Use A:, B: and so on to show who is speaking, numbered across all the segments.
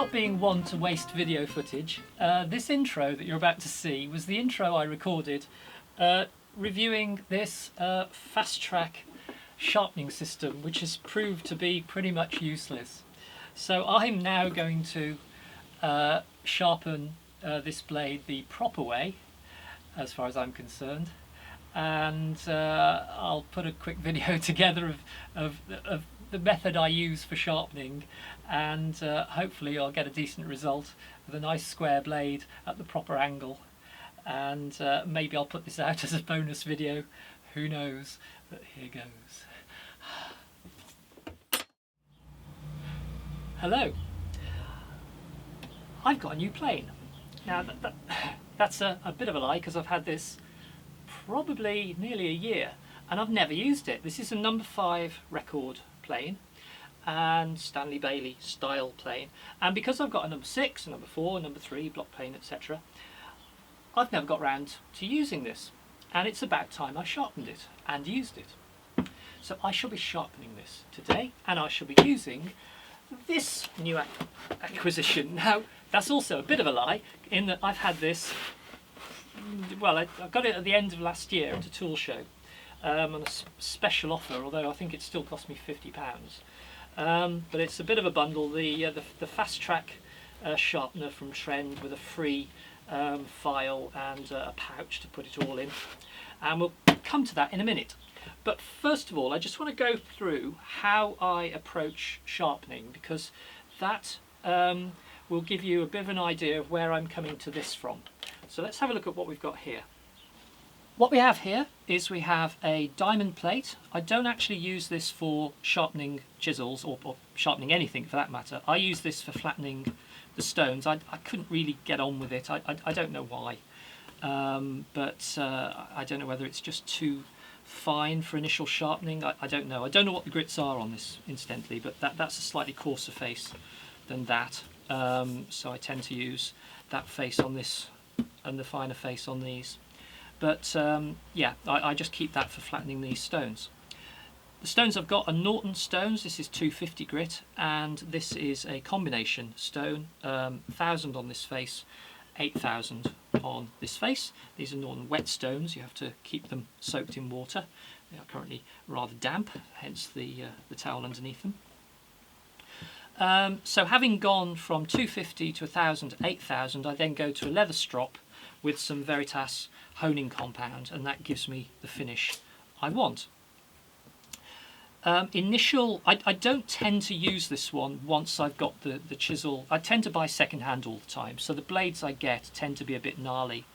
A: Not being one to waste video footage, this intro that you're about to see was the intro I recorded reviewing this fast track sharpening system, which has proved to be pretty much useless. So I'm now going to sharpen this blade the proper way, as far as I'm concerned, and I'll put a quick video together of the method I use for sharpening, and hopefully I'll get a decent result with a nice square blade at the proper angle, and maybe I'll put this out as a bonus video, who knows, but here goes. Hello, I've got a new plane. Now that's a bit of a lie, because I've had this probably nearly a year and I've never used it. This is a number 5 record plane and Stanley Bailey style plane, and because I've got a number 6, a number 4, a number 3 block plane, etc., I've never got round to using this, and it's about time I sharpened it and used it. So I shall be sharpening this today, and I shall be using this new acquisition. Now that's also a bit of a lie, in that I've had this, well, I got it at the end of last year at a tool show on a special offer, although I think it still cost me £50. But it's a bit of a bundle, the fast track sharpener from Trend with a free file and a pouch to put it all in, and we'll come to that in a minute. But first of all, I just want to go through how I approach sharpening, because that will give you a bit of an idea of where I'm coming to this from. So let's have a look at what we've got here. What we have here is we have a diamond plate. I don't actually use this for sharpening chisels or sharpening anything for that matter. I use this for flattening the stones. I couldn't really get on with it. I don't know why, but I don't know whether it's just too fine for initial sharpening. I don't know. I don't know what the grits are on this, incidentally, but that's a slightly coarser face than that. So I tend to use that face on this and the finer face on these. But yeah, I just keep that for flattening these stones. The stones I've got are Norton stones. This is 250 grit, and this is a combination stone, 1000 on this face, 8000 on this face. These are Norton wet stones. You have to keep them soaked in water. They are currently rather damp, hence the towel underneath them. So having gone from 250 to 1000 to 8000, I then go to a leather strop with some Veritas honing compound, and that gives me the finish I want. I don't tend to use this one once I've got the chisel. I tend to buy second hand all the time, so the blades I get tend to be a bit gnarly.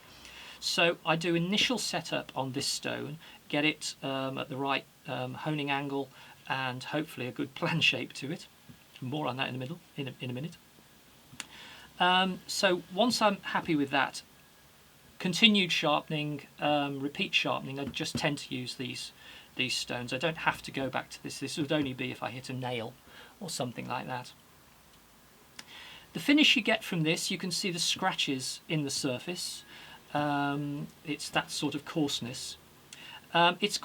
A: So I do initial setup on this stone, get it at the right honing angle and hopefully a good plan shape to it. More on that in a minute. So once I'm happy with that, continued sharpening, repeat sharpening. I just tend to use these stones. I don't have to go back to this. This would only be if I hit a nail or something like that. The finish you get from this, you can see the scratches in the surface. It's that sort of coarseness. It's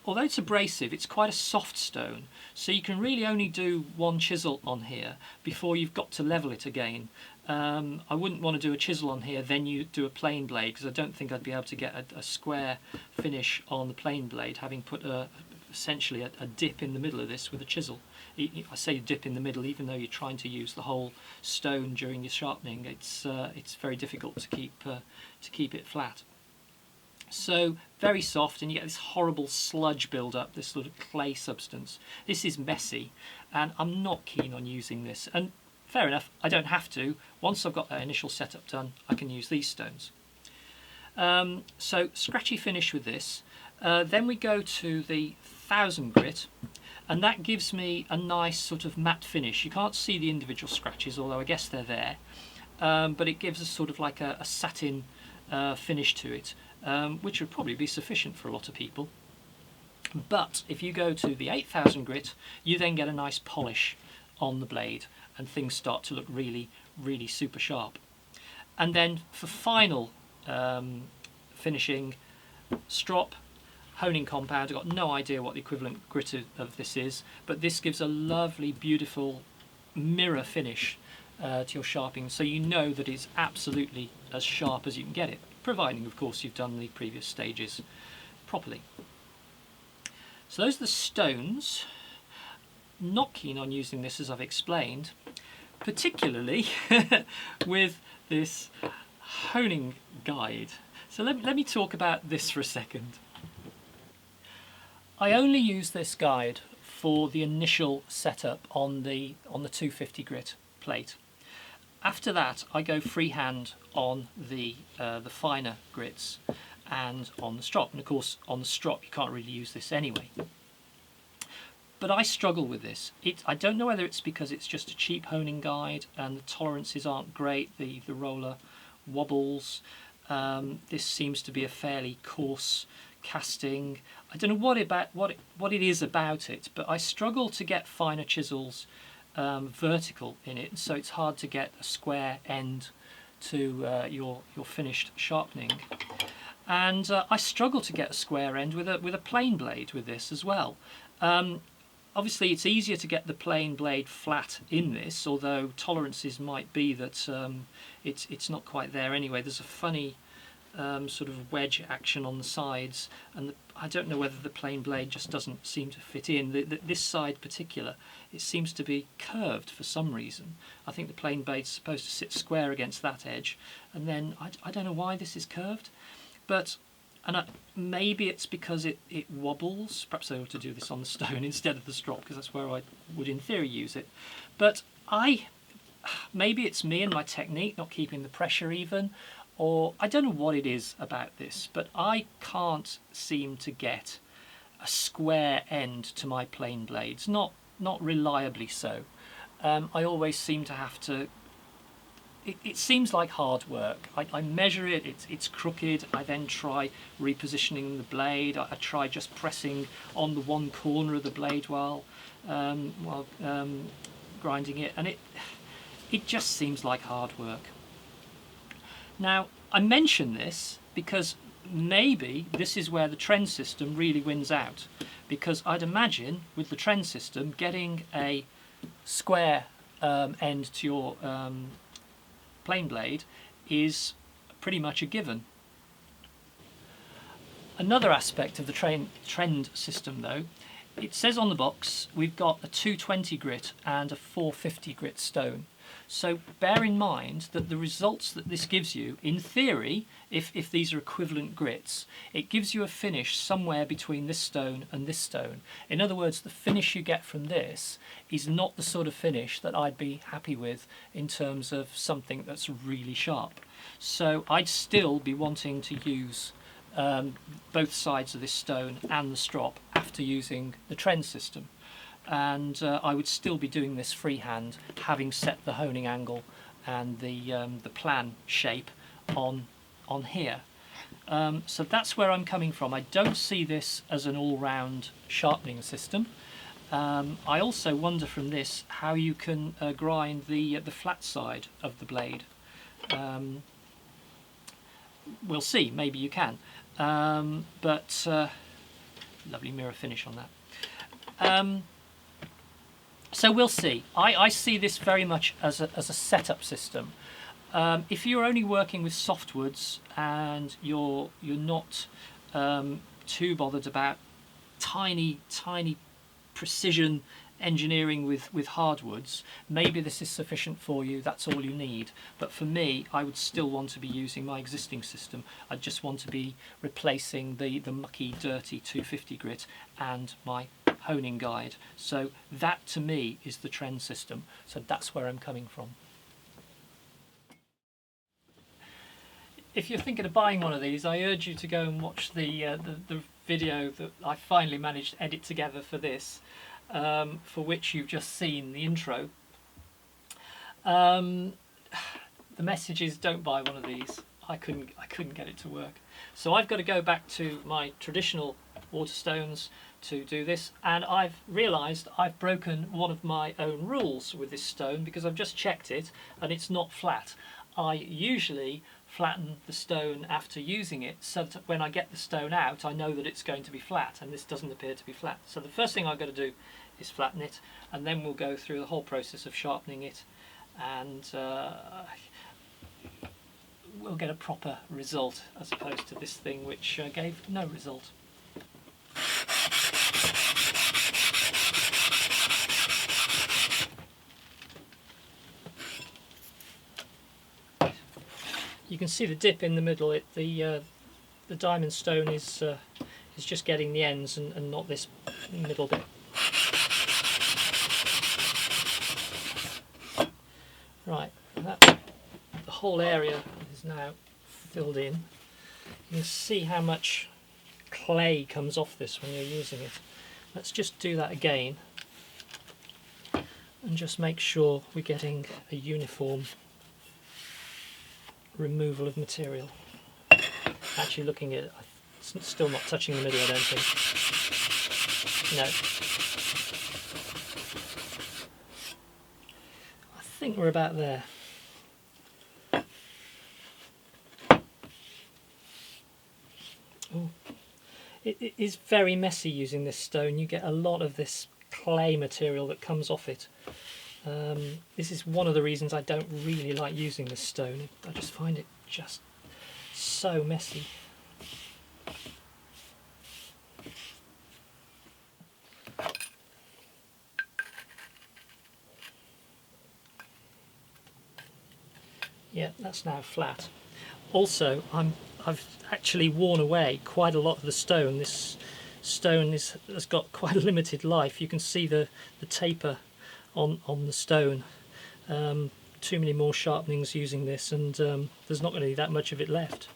A: although it's abrasive, it's quite a soft stone, so you can really only do one chisel on here before you've got to level it again. I wouldn't want to do a chisel on here, then you do a plain blade, because I don't think I'd be able to get a square finish on the plain blade, having put essentially a dip in the middle of this with a chisel. I say dip in the middle, even though you're trying to use the whole stone during your sharpening. It's very difficult to keep it flat. So very soft, and you get this horrible sludge build up, this sort of clay substance. This is messy, and I'm not keen on using this. And fair enough, I don't have to. Once I've got that initial setup done, I can use these stones. So scratchy finish with this. Then we go to the 1000 grit, and that gives me a nice sort of matte finish. You can't see the individual scratches, although I guess they're there. But it gives us sort of like a satin finish to it. Which would probably be sufficient for a lot of people. But if you go to the 8000 grit, you then get a nice polish on the blade, and things start to look really, really super sharp. And then for final finishing, strop, honing compound. I've got no idea what the equivalent grit of this is, but this gives a lovely, beautiful mirror finish to your sharpening, so you know that it's absolutely as sharp as you can get it, providing of course you've done the previous stages properly. So those are the stones. Not keen on using this, as I've explained, particularly with this honing guide. So let me talk about this for a second. I only use this guide for the initial setup on the 250 grit plate. After that, I go freehand on the finer grits and on the strop. And of course, on the strop, you can't really use this anyway. But I struggle with this. I don't know whether it's because it's just a cheap honing guide and the tolerances aren't great. The roller wobbles. This seems to be a fairly coarse casting. I don't know what it is about it, but I struggle to get finer chisels vertical in it, so it's hard to get a square end to your finished sharpening. And I struggle to get a square end with a plain blade with this as well. Obviously it's easier to get the plain blade flat in this, although tolerances might be that it's not quite there anyway. There's a funny sort of wedge action on the sides, and I don't know whether the plain blade just doesn't seem to fit in. This side particular, it seems to be curved for some reason. I think the plain blade's supposed to sit square against that edge, and then I don't know why this is curved, but maybe it's because it wobbles. Perhaps I ought to do this on the stone instead of the strop, because that's where I would in theory use it. But maybe it's me and my technique not keeping the pressure even, or I don't know what it is about this, but I can't seem to get a square end to my plain blades, not reliably so. I always seem to have to, it seems like hard work. I measure it, it's crooked, I then try repositioning the blade, I try just pressing on the one corner of the blade while grinding it, and it just seems like hard work. Now, I mention this because maybe this is where the trend system really wins out, because I'd imagine with the trend system getting a square end to your plain blade is pretty much a given. Another aspect of the trend system though, it says on the box we've got a 220 grit and a 450 grit stone. So bear in mind that the results that this gives you, in theory, if these are equivalent grits, it gives you a finish somewhere between this stone and this stone. In other words, the finish you get from this is not the sort of finish that I'd be happy with in terms of something that's really sharp. So I'd still be wanting to use both sides of this stone and the strop after using the trend system. And I would still be doing this freehand, having set the honing angle and the plan shape on here. So that's where I'm coming from. I don't see this as an all-round sharpening system. I also wonder from this how you can grind the flat side of the blade. We'll see, maybe you can. But lovely mirror finish on that. So we'll see. I see this very much as a setup system. If you're only working with softwoods and you're not too bothered about tiny precision engineering with hardwoods, maybe this is sufficient for you, that's all you need. But for me, I would still want to be using my existing system. I just want to be replacing the mucky, dirty 250 grit and my honing guide. So that to me is the trend system. So that's where I'm coming from. If you're thinking of buying one of these, I urge you to go and watch the video that I finally managed to edit together for this, for which you've just seen the intro. The message is don't buy one of these. I couldn't get it to work. So I've got to go back to my traditional waterstones to do this, and I've realised I've broken one of my own rules with this stone, because I've just checked it and it's not flat. I usually flatten the stone after using it, so that when I get the stone out I know that it's going to be flat, and this doesn't appear to be flat. So the first thing I've got to do is flatten it, and then we'll go through the whole process of sharpening it and we'll get a proper result as opposed to this thing which gave no result. You can see the dip in the middle. The diamond stone is just getting the ends and not this middle bit. Right, the whole area is now filled in. You can see how much clay comes off this when you're using it. Let's just do that again and just make sure we're getting a uniform removal of material. Actually looking at it, it's still not touching the middle, I don't think. No. I think we're about there. Ooh. It is very messy using this stone. You get a lot of this clay material that comes off it. This is one of the reasons I don't really like using this stone. I just find it just so messy. Yeah, that's now flat. Also, I've actually worn away quite a lot of the stone. This stone has got quite a limited life. You can see the taper on the stone. Too many more sharpenings using this, and there's not going to be that much of it left.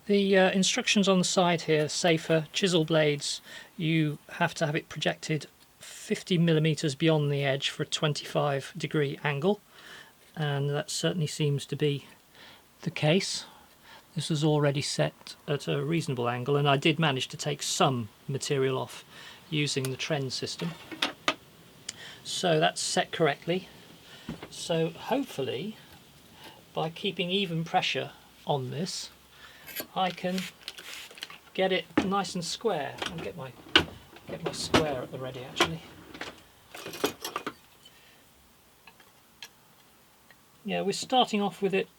A: The instructions on the side here say for chisel blades you have to have it projected 50 millimeters beyond the edge for a 25-degree angle, and that certainly seems to be the case. This was already set at a reasonable angle, and I did manage to take some material off using the trend system. So that's set correctly. So hopefully by keeping even pressure on this I can get it nice and square. I'll get my square at the ready actually. Yeah, we're starting off with it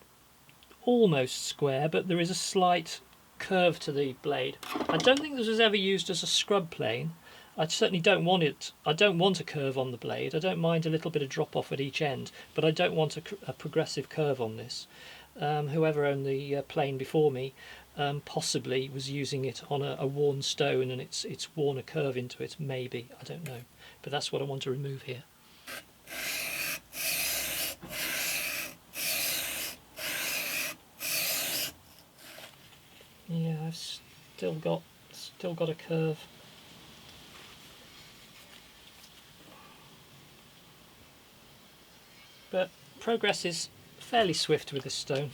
A: almost square, but there is a slight curve to the blade. I don't think this was ever used as a scrub plane. I certainly don't want it. I don't want a curve on the blade. I don't mind a little bit of drop off at each end, but I don't want a progressive curve on this. Whoever owned the plane before me possibly was using it on a worn stone, and it's worn a curve into it, maybe, I don't know, but that's what I want to remove here. Yeah, I've still got a curve. But progress is fairly swift with this stone.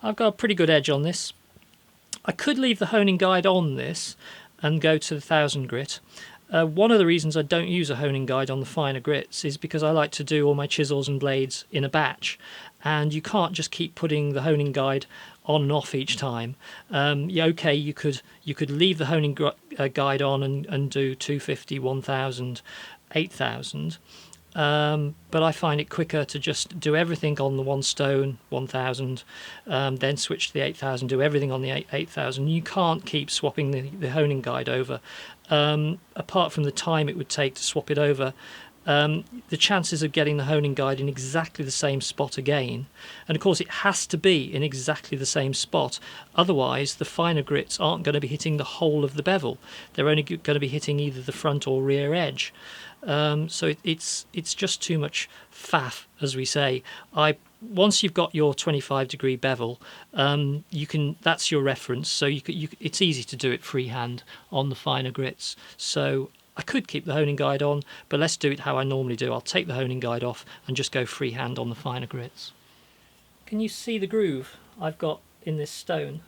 A: I've got a pretty good edge on this. I could leave the honing guide on this and go to the 1000 grit. One of the reasons I don't use a honing guide on the finer grits is because I like to do all my chisels and blades in a batch, and you can't just keep putting the honing guide on and off each time. Yeah, okay, you could leave the honing guide on and do 250, 1000, 8000. But I find it quicker to just do everything on the one stone, 1000, then switch to the 8000, do everything on the 8000. You can't keep swapping the honing guide over. Apart from the time it would take to swap it over, the chances of getting the honing guide in exactly the same spot again, and of course it has to be in exactly the same spot, otherwise the finer grits aren't going to be hitting the whole of the bevel. They're only going to be hitting either the front or rear edge. So it's just too much faff, as we say. Once you've got your 25-degree bevel, that's your reference. So it's easy to do it freehand on the finer grits. So I could keep the honing guide on, but let's do it how I normally do. I'll take the honing guide off and just go freehand on the finer grits. Can you see the groove I've got in this stone?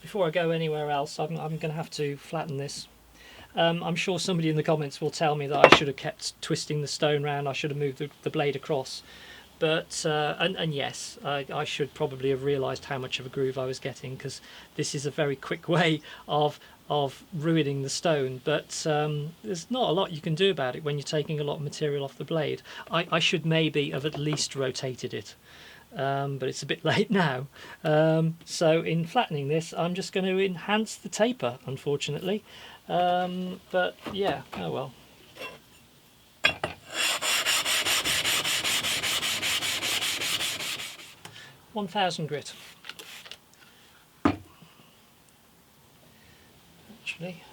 A: Before I go anywhere else, I'm going to have to flatten this. I'm sure somebody in the comments will tell me that I should have kept twisting the stone round, I should have moved the blade across. But and yes, I should probably have realised how much of a groove I was getting, because this is a very quick way of ruining the stone. But there's not a lot you can do about it when you're taking a lot of material off the blade. I should maybe have at least rotated it, but it's a bit late now. So in flattening this, I'm just going to enhance the taper, unfortunately. But yeah, oh well. 1000 grit. Actually,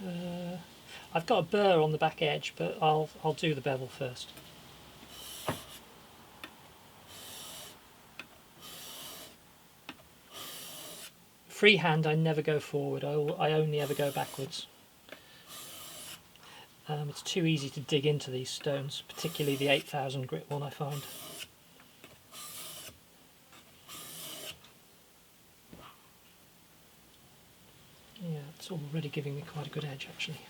A: I've got a burr on the back edge, but I'll do the bevel first. Freehand, I never go forward. I only ever go backwards. It's too easy to dig into these stones, particularly the 8000 grit one, I find. Yeah, it's already giving me quite a good edge, actually.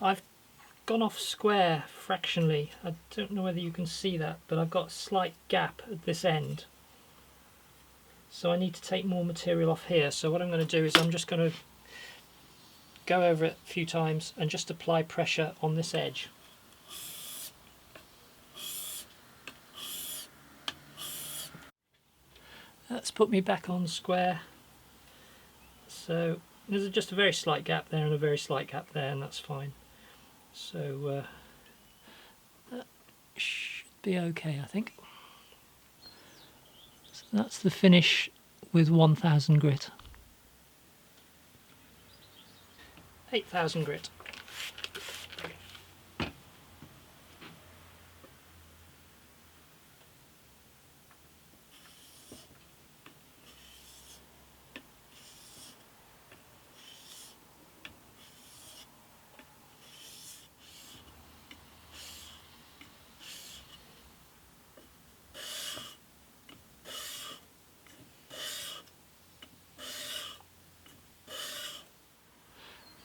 A: I've gone off square fractionally. I don't know whether you can see that, but I've got a slight gap at this end. So I need to take more material off here. So what I'm going to do is I'm just going to go over it a few times and just apply pressure on this edge. That's put me back on square. So there's just a very slight gap there and a very slight gap there, and that's fine. So that should be okay, I think. So that's the finish with 1000 grit. 8000 grit.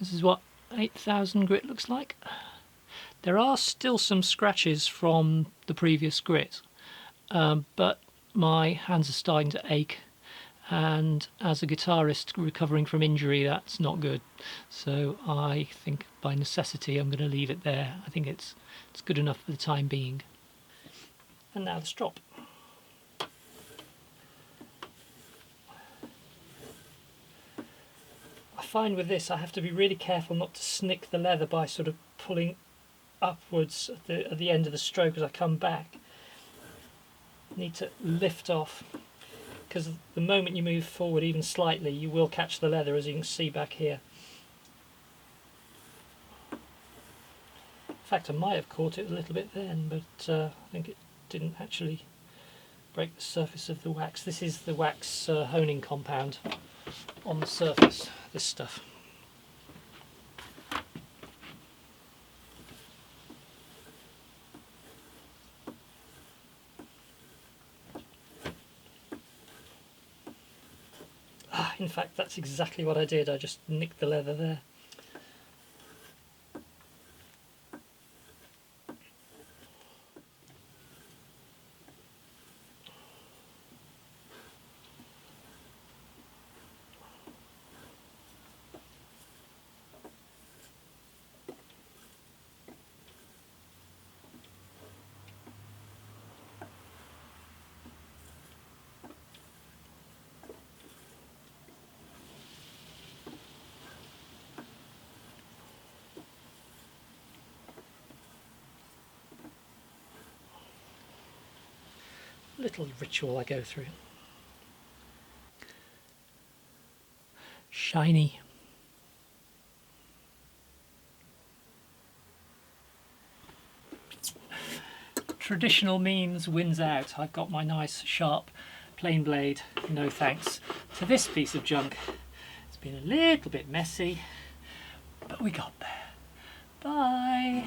A: This is what 8000 grit looks like. There are still some scratches from the previous grit, but my hands are starting to ache, and as a guitarist recovering from injury, that's not good. So I think by necessity I'm going to leave it there. I think it's good enough for the time being. And now the strop. I find with this I have to be really careful not to snick the leather by sort of pulling upwards at the end of the stroke as I come back. Need to lift off, because the moment you move forward even slightly you will catch the leather, as you can see back here. In fact, I might have caught it a little bit then, but I think it didn't actually break the surface of the wax. This is the wax honing compound on the surface, this stuff. In fact, that's exactly what I did. I just nicked the leather there. Little ritual I go through. Shiny. Traditional means wins out. I've got my nice sharp plain blade, no thanks to this piece of junk. It's been a little bit messy, but we got there. Bye.